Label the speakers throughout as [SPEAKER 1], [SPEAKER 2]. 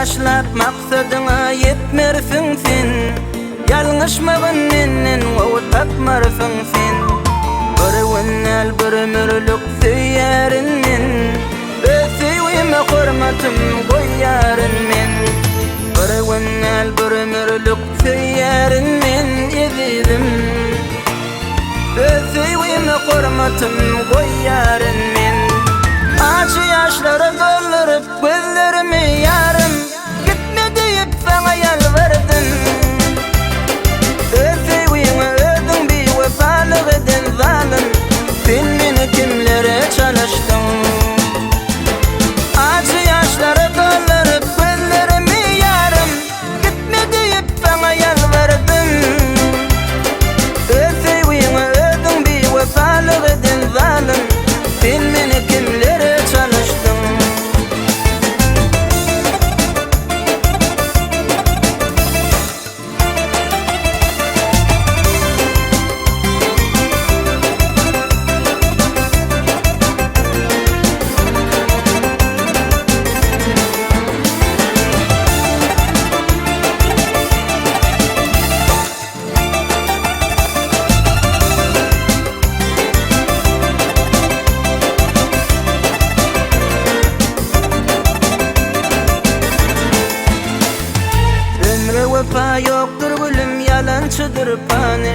[SPEAKER 1] yaşlap maksadyna yetmersiň sen. Ýalňyşmagyn menden gowy tapmarsyň sen. Bir wennel bir mürlük süýärin men. Ösüýüme hormatym goýaryn men. Bir wennel bir mürlük süýärin men ezidim. Ösüýüme hormatym goýaryn men. Acı yaşlara doldurup gözlerimi yarım. Gitme deyip sana yalvardım. Ösüýüme ödün bir wefalyk eden zalim. Sen meni kimlere çalıştın. Acı yaşlara doldurup gözlerimi yarım. Gitme deyip sana yalvardım. Ösüýüme ödün bir wefalyk eden zalim. Sen meni kimlere çalıştın. Vefa yoktur gülüm, yalançıdır pani.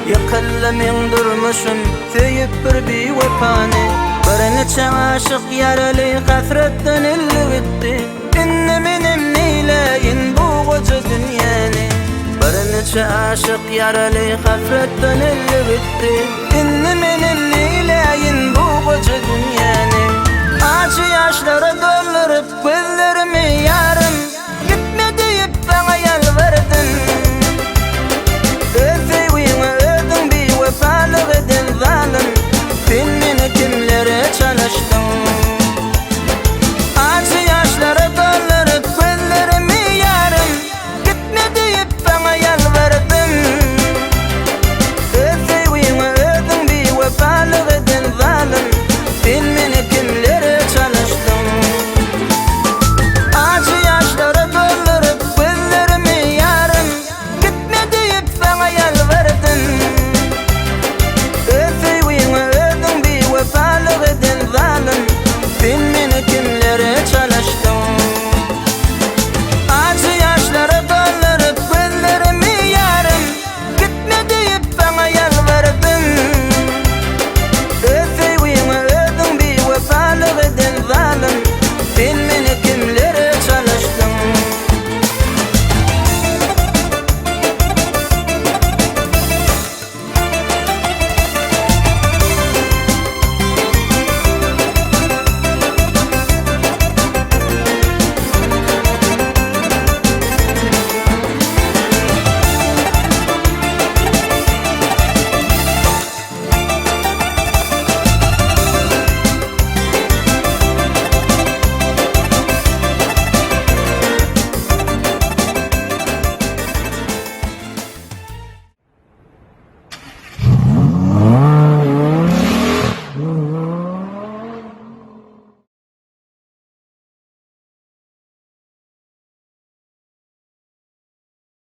[SPEAKER 1] Yıkıllamen durmuşum, söyüp bir vefani. Bir neçe aşık yaralı hasretten elli gitti. Inne menem neyleyin bu koca dünyani. Bir neçe aşık yaralı hasretten elli gitti. Inne menem neyleyin bu koca dünyani. Acı yaşlara doldurup gözlerimi